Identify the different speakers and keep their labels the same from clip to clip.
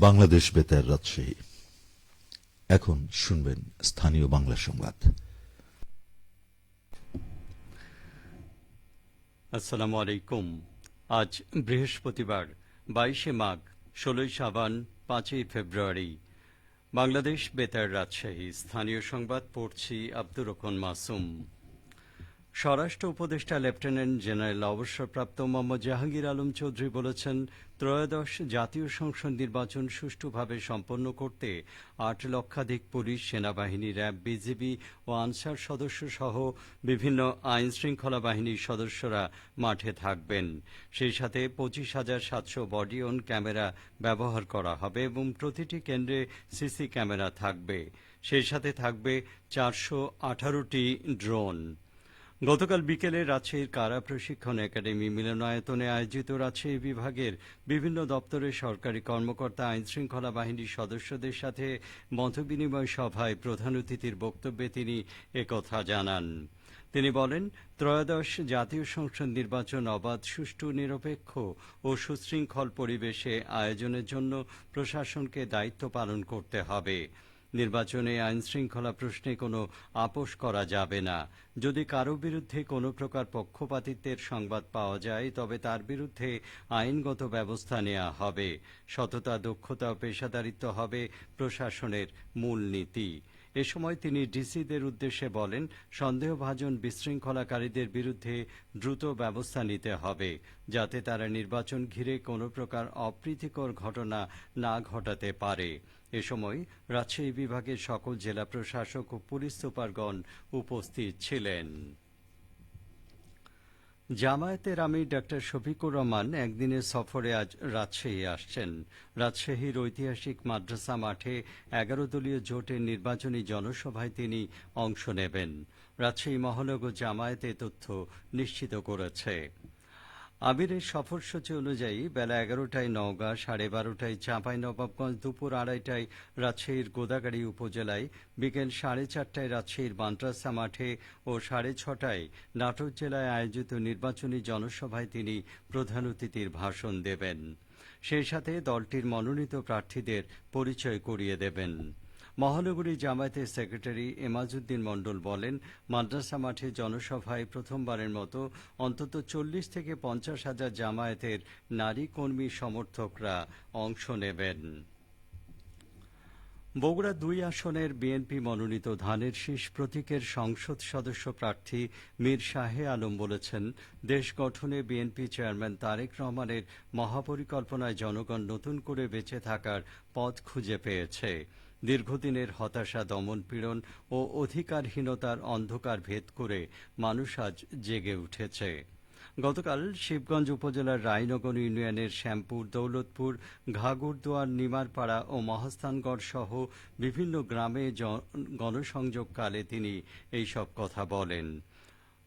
Speaker 1: বাংলাদেশ বেতার রাজশাহী। এখন শুনবেন স্থানীয় বাংলা সংবাদ।
Speaker 2: আসসালামু আলাইকুম। আজ বৃহস্পতিবার 22শে মাঘ, 16ই শাবান, 5ই ফেব্রুয়ারি। বাংলাদেশ বেতার রাজশাহী স্থানীয় সংবাদ পড়ছি আব্দুর রহমান মাসুম। স্বরাষ্ট্র উপদেষ্টা লেফটেন্যান্ট জেনারেল অবসরপ্রাপ্ত মোহাম্মদ জাহাঙ্গীর আলম চৌধুরী বলেছেন, ত্রয়োদশ জাতীয় সংসদ নির্বাচন সুষ্ঠুভাবে সম্পন্ন করতে 8 লক্ষাধিক পুলিশ, সেনাবাহিনী, র্যাব, বিজিবি ও আনসার সদস্য সহ বিভিন্ন আইন শৃঙ্খলা বাহিনীর সদস্যরা মাঠে থাকবেন। সেই সাথে 25,700 বডি অন ক্যামেরা ব্যবহার করা হবে এবং প্রতিটি কেন্দ্রে সিসি ক্যামেরা থাকবে। সেই সাথে থাকবে 418টি ড্রোন। গতকাল বিকেলে রাজশাহীর কারা প্রশিক্ষণ একাডেমি মিলনায়তনে আয়োজিত রাজশাহী বিভাগের বিভিন্ন দপ্তরের সরকারি কর্মকর্তা, আইনশৃঙ্খলা বাহিনীর সদস্যদের সাথে মতবিনিময় সভায় প্রধান অতিথির বক্তব্যে তিনি একথা জানান। তিনি বলেন, ত্রয়োদশ জাতীয় সংসদ নির্বাচন অবাধ, সুষ্ঠু, নিরপেক্ষ ও সুশৃঙ্খল পরিবেশে আয়োজনের জন্য প্রশাসনকে দায়িত্ব পালন করতে হবে। নির্বাচনে আইনশৃঙ্খলা প্রশ্নে কোনো আপোষ করা যাবে না। যদি কারো বিরুদ্ধে কোনো প্রকার পক্ষপাতিত্বের সংবাদ পাওয়া যায় তবে তার বিরুদ্ধে আইনগত ব্যবস্থা নেওয়া হবে। সততা, দক্ষতা ও পেশাদারিত্ব হবে প্রশাসনের মূলনীতি। এ সময় তিনি ডিসিদের উদ্দেশ্যে বলেন, সন্দেহভাজন বিশৃঙ্খলাকারীদের বিরুদ্ধে দ্রুত ব্যবস্থা নিতে হবে, যাতে তারা নির্বাচন ঘিরে কোনো প্রকার অপ্রীতিকর ঘটনা না ঘটাতে পারে। এ সময় রাজশাহী বিভাগের সকল জেলা প্রশাসক ও পুলিশ সুপারগণ উপস্থিত ছিলেন। জামায়াতের আমির ডাক্তার শফিকুর রহমান একদিনের সফরে আজ রাজশাহী আসছেন। রাজশাহীর ঐতিহাসিক মাদ্রাসা মাঠে 11 দলীয় জোটের নির্বাচনী জনসভায় তিনি অংশ নেবেন। রাজশাহী মহানগর জামায়াত এ তথ্য নিশ্চিত করেছে। আমিরের সফরসূচি অনুযায়ী বেলা 11টায় নওগাঁ, 12:30টায় চাঁপাইনবাবগঞ্জ, দুপুর 2:30টায় রাজশাহীর গোদাগাড়ী উপজেলায়, বিকেল 4:30টায় রাজশাহীর মাদ্রাসা মাঠে ও 6:30টায় নাটোর জেলায় আয়োজিত নির্বাচনী জনসভায় তিনি প্রধান অতিথির ভাষণ দেবেন। সেই সাথে দলটির মনোনীত প্রার্থীদের পরিচয় করিয়ে দেবেন। মহানগরী জামায়াতের সেক্রেটারি এমাজউদ্দিন মণ্ডল বলেন, মাদ্রাসা মাঠে জনসভায় প্রথমবারের মতো অন্তত 40 থেকে 50 হাজার জামায়াতের নারী কর্মী সমর্থকরা অংশ নেবেন। বগুড়া 2 আসনের বিএনপি মনোনীত ধানের শীষ প্রতীকের সংসদ সদস্য প্রার্থী মীর শাহে আলম বলেছেন, দেশ গঠনে বিএনপি চেয়ারম্যান তারেক রহমানের মহাপরিকল্পনায় জনগণ নতুন করে বেঁচে থাকার পথ খুঁজে পেয়েছে। দীর্ঘদিনের হতাশা, দমন পীড়ন ও অধিকারহীনতার অন্ধকার ভেদ করে মানুষ আজ জেগে উঠেছে। গতকাল শিবগঞ্জ উপজেলার রায়নগর ইউনিয়নের শ্যামপুর, দৌলতপুর, ঘাগরদুয়ার, নিমারপাড়া ও মহাস্থানগড় সহ বিভিন্ন গ্রামে গণসংযোগকালে তিনি এইসব কথা বলেন।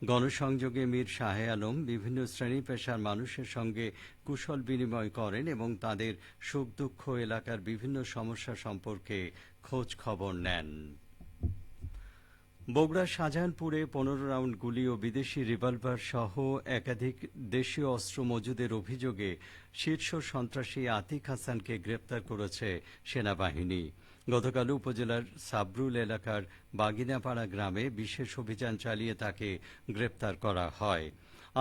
Speaker 2: গণসংযোগে মীর শাহে আলম বিভিন্ন শ্রেণী পেশার মানুষের সঙ্গে কুশল বিনিময় করেন এবং তাদের সুখ দুঃখ, এলাকার বিভিন্ন সমস্যা সম্পর্কে খোঁজ খবর নেন। বগুড়া শাহজাহানপুরে 15 রাউন্ড গুলি ও বিদেশি রিভলভার সহ একাধিক দেশীয় অস্ত্র মজুদের অভিযোগে শীর্ষ সন্ত্রাসী আতিক হাসানকে গ্রেপ্তার করেছে সেনাবাহিনী। গতকাল উপজেলার সাবরুল এলাকার বাগিনাপাড়া গ্রামে বিশেষ অভিযান চালিয়ে তাকে গ্রেপ্তার করা হয়।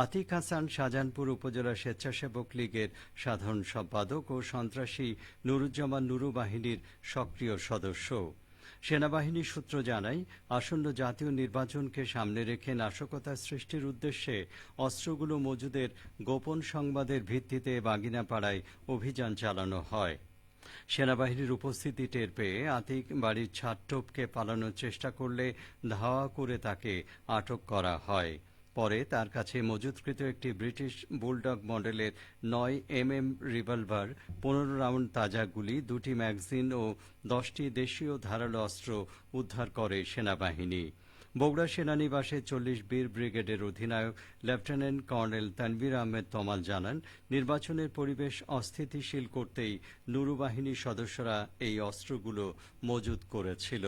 Speaker 2: আতিক হাসান শাহজাহানপুর উপজেলা স্বেচ্ছাসেবক লীগের সাধারণ সম্পাদক ও সন্ত্রাসী নুরুজ্জামান নুরু বাহিনীর সক্রিয় সদস্য। সেনাবাহিনীর সূত্র জানায়, আসন্ন জাতীয় নির্বাচনকে সামনে রেখে নাশকতা সৃষ্টির উদ্দেশ্যে অস্ত্রগুলো মজুদের গোপন সংবাদের ভিত্তিতে বাগিনাপাড়ায় অভিযান চালানো হয়। সেনাবাহিনীর উপস্থিতি টের পেয়ে আতিক বাড়ির ছাদ টপকে পালানোর চেষ্টা করলে ধাওয়া করে তাকে আটক করা হয়। পরে তার কাছে মজুতকৃত একটি ব্রিটিশ বুলডগ মডেলের 9mm রিভলভার, 15 রাউন্ড তাজা গুলি, 2টি ম্যাগাজিন ও 10টি দেশীয় ধারালো অস্ত্র উদ্ধার করে সেনাবাহিনী। বগুড়া সেনানিবাসে 40 বীর ব্রিগেডের অধিনায়ক লেফটেন্যান্ট কর্নেল তানভীর আহমেদ তমাল জানান, নির্বাচনের পরিবেশ অস্থিতিশীল করতেই নুরু বাহিনীর সদস্যরা এই অস্ত্রগুলো মজুত করেছিল।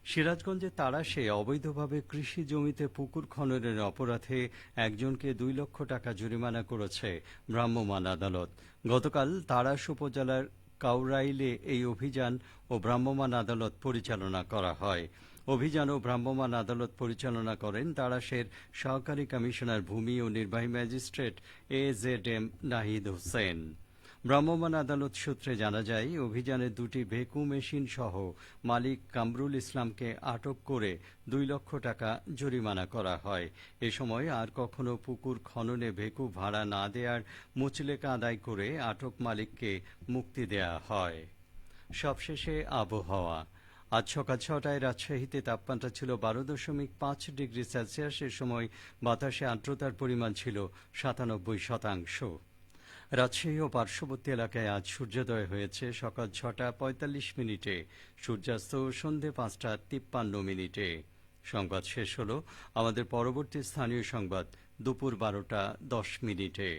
Speaker 2: সিরাজগঞ্জের তাড়াশে অবৈধভাবে কৃষি জমিতে পুকুর খননের অপরাধে একজনকে 2 লক্ষ টাকা জরিমানা করেছে ভ্রাম্যমাণ আদালত। গতকাল তাড়াশ উপজেলার কাউরাইলে এই অভিযান ও ভ্রাম্যমাণ আদালত পরিচালনা করা হয়। অভিযান ও ভ্রাম্যমাণ আদালত পরিচালনা করেন তাড়াশের সহকারী কমিশনার ভূমি ও নির্বাহী ম্যাজিস্ট্রেট AZM নাহিদ হোসেন। ভ্রাম্যমাণ আদালত সূত্রে জানা যায়, অভিযানে 2টি ভেকু মেশিন সহ মালিক কামরুল ইসলামকে আটক করে 2 লক্ষ টাকা জরিমানা করা হয়। এ সময় আর কখনো পুকুর খননে ভেকু ভাড়া না দেওয়ার মুচলেকা আদায় করে আটক মালিককে মুক্তি দেয়া হয়। সবশেষে আবহাওয়া। আজ সকাল 6টায় রাজশাহীতে তাপমাত্রা ছিল 12.5 ডিগ্রি সেলসিয়াস। এ সময় বাতাসে আর্দ্রতার পরিমাণ ছিল 97%। রাজশাহী ও পার্শ্ববর্তী এলাকায় আজ সূর্যোদয় হয়েছে সকাল 6টা 45 মিনিটে, সূর্যাস্ত সন্ধে 5টা 53 মিনিটে। সংবাদ শেষ হলো। আমাদের পরবর্তী স্থানীয় সংবাদ দুপুর 12টা 10 মিনিটে।